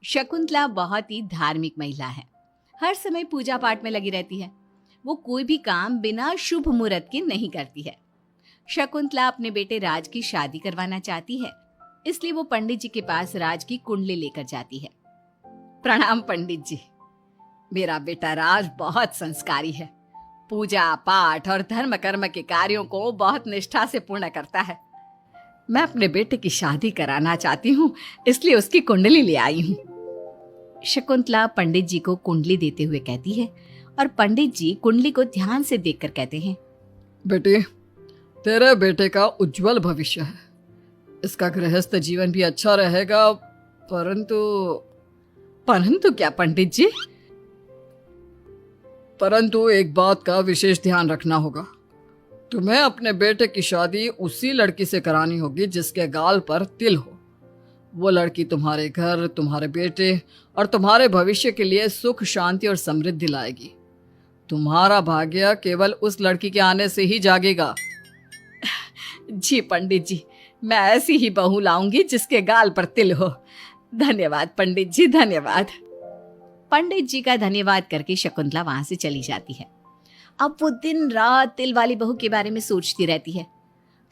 शकुंतला बहुत ही धार्मिक महिला है। हर समय पूजा पाठ में लगी रहती है। वो कोई भी काम बिना शुभ मुहूर्त के नहीं करती है। शकुंतला अपने बेटे राज की शादी करवाना चाहती है, इसलिए वो पंडित जी के पास राज की कुंडली लेकर जाती है। प्रणाम पंडित जी। मेरा बेटा राज बहुत संस्कारी है। पूजा पाठ और धर्म कर्म के कार्यों को बहुत निष्ठा से पूर्ण करता है। मैं अपने बेटे की शादी कराना चाहती हूँ, इसलिए उसकी कुंडली ले आई हूँ। शकुंतला पंडित जी को कुंडली देते हुए कहती है और पंडित जी कुंडली को ध्यान से देखकर कहते हैं, बेटे, तेरे बेटे का उज्जवल भविष्य है। इसका गृहस्थ जीवन भी अच्छा रहेगा, परंतु क्या पंडित जी? परंतु एक बात का विशेष ध्यान रखना होगा। तुम्हें अपने बेटे की शादी उसी लड़की से करानी होगी जिसके गाल पर तिल हो। वो लड़की तुम्हारे घर, तुम्हारे बेटे और तुम्हारे भविष्य के लिए सुख, शांति और समृद्धि लाएगी। तुम्हारा भाग्य केवल उस लड़की के आने से ही जागेगा। जी पंडित जी, मैं ऐसी ही बहू लाऊंगी जिसके गाल पर तिल हो। धन्यवाद पंडित जी, धन्यवाद। पंडित जी का धन्यवाद करके शकुंतला वहां से चली जाती है। अब वो दिन रात तिल वाली बहू के बारे में सोचती रहती है।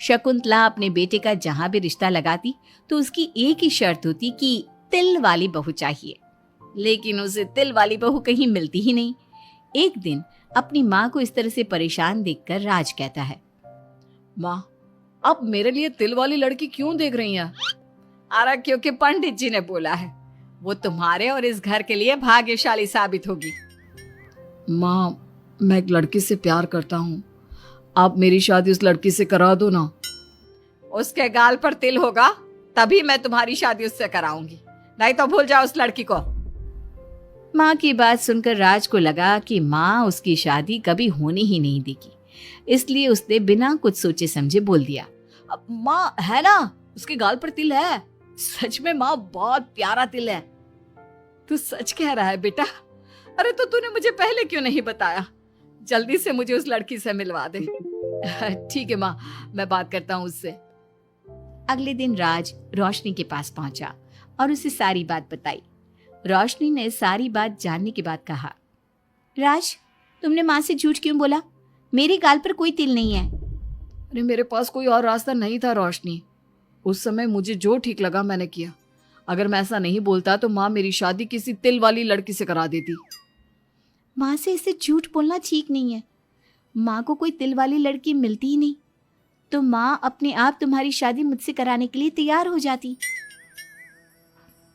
शकुंतला अपने बेटे का जहां भी रिश्ता लगाती तो उसकी एक ही शर्त होती कि तिल वाली बहू चाहिए, लेकिन उसे तिल वाली बहू कहीं मिलती ही नहीं। एक दिन अपनी माँ को इस तरह से परेशान देखकर राज कहता है, माँ, आप मेरे लिए तिल वाली लड़की क्यों देख रही हैं? अरे क्योंकि पंडित जी ने बोला है, वो तुम्हारे और इस घर के लिए भाग्यशाली साबित होगी। माँ, मैं एक लड़की से प्यार करता हूँ। आप मेरी शादी उस लड़की से करा दो ना। उसके गाल पर तिल होगा तभी मैं तुम्हारी शादी उससे कराऊंगी, नहीं तो भूल जाओ उस लड़की को। माँ की बात सुनकर राज को लगा कि माँ उसकी शादी कभी होने ही नहीं देगी, इसलिए उसने बिना कुछ सोचे समझे बोल दिया, अब माँ है ना, उसके गाल पर तिल है। सच में माँ, बहुत प्यारा तिल है। तू सच कह रहा है बेटा? अरे तो तूने मुझे पहले क्यों नहीं बताया? जल्दी से मुझे उस लड़की से मिलवा दे। ठीक है माँ, मैं बात करता हूँ उससे। अगले दिन राज रोशनी के पास पहुंचा और उसे सारी बात बताई। रोशनी ने सारी बात जानने के बाद कहा, राज, तुमने माँ से झूठ क्यों बोला? मेरे गाल पर कोई तिल नहीं है। अरे मेरे पास कोई और रास्ता नहीं था रोशनी। उस समय मुझे जो ठीक लगा मैंने किया। अगर मैं ऐसा नहीं बोलता तो माँ मेरी शादी किसी तिल वाली लड़की से करा देती। माँ से इसे झूठ बोलना ठीक नहीं है। माँ को कोई तिल वाली लड़की मिलती ही नहीं, तो माँ अपने आप तुम्हारी शादी मुझसे कराने के लिए तैयार हो जाती।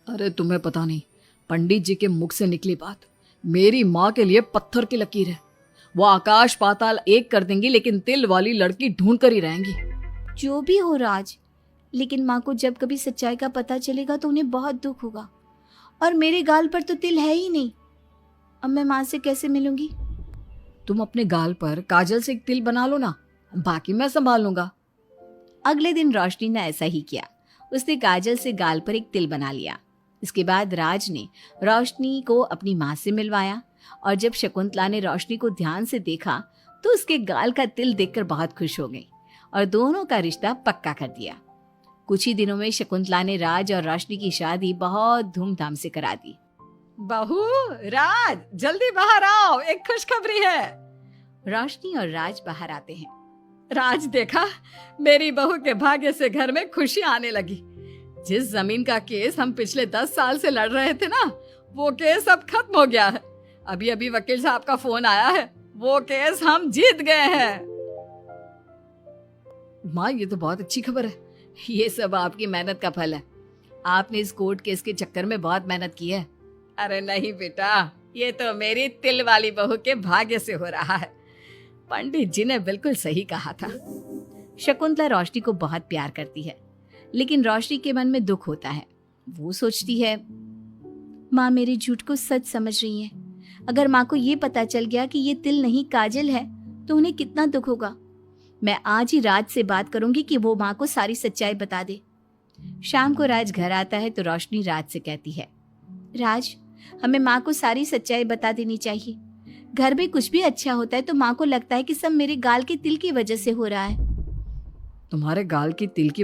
अरे तुम्हें पता नहीं, पंडित जी के मुख से निकली बात मेरी माँ के लिए पत्थर की लकीर है। वो आकाश पाताल एक कर देंगी, लेकिन तिल वाली लड़की ढूंढ कर ही रहेंगी। जो भी हो राज, लेकिन माँ को जब कभी सच्चाई का पता चलेगा तो उन्हें बहुत दुख होगा। और मेरे गाल पर तो तिल है ही नहीं, अब मैं माँ से कैसे मिलूंगी? तुम अपने गाल पर काजल से एक तिल बना लो ना, बाकी मैं संभाल लूंगा। अगले दिन रोशनी ने ऐसा ही किया। उसने काजल से गाल पर एक तिल बना लिया। इसके बाद राज ने रोशनी को अपनी माँ से मिलवाया, और जब शकुंतला ने रोशनी को ध्यान से देखा तो उसके गाल का तिल देखकर बहुत खुश हो गई और दोनों का रिश्ता पक्का कर दिया। कुछ ही दिनों में शकुंतला ने राज और रोशनी की शादी बहुत धूमधाम से करा दी। बहू, राज, जल्दी बाहर आओ, एक खुशखबरी है। रोशनी और राज बाहर आते हैं। राज, देखा, मेरी बहू के भाग्य से घर में खुशी आने लगी। जिस जमीन का केस हम पिछले 10 साल से लड़ रहे थे ना, वो केस अब खत्म हो गया है। अभी अभी वकील साहब का फोन आया है, वो केस हम जीत गए हैं। माँ, ये तो बहुत अच्छी खबर है। ये सब आपकी मेहनत का फल है। आपने इस कोर्ट केस के चक्कर में बहुत मेहनत की है। अरे नहीं बेटा, ये तो मेरी तिल वाली बहू के भाग्य से हो रहा है। पंडित जी ने बिल्कुल सही कहा था। शकुंतला रोशनी को बहुत प्यार करती है, लेकिन रोशनी के मन में दुख होता है। वो सोचती है, माँ मेरे झूठ को सच समझ रही है। अगर माँ को ये पता चल गया कि ये तिल नहीं काजल है तो उन्हें कितना दुख होगा। मैं आज ही राज से बात करूंगी कि वो माँ को सारी सच्चाई बता दे। शाम को राज घर आता है तो रोशनी राज से कहती है, राज, हमें माँ को सारी सच्चाई बता देनी चाहिए। घर में कुछ भी अच्छा होता है तो माँ को लगता है कि सब मेरे गाल के तिल की वजह से हो रहा है। तुम्हारे गाल की तिल की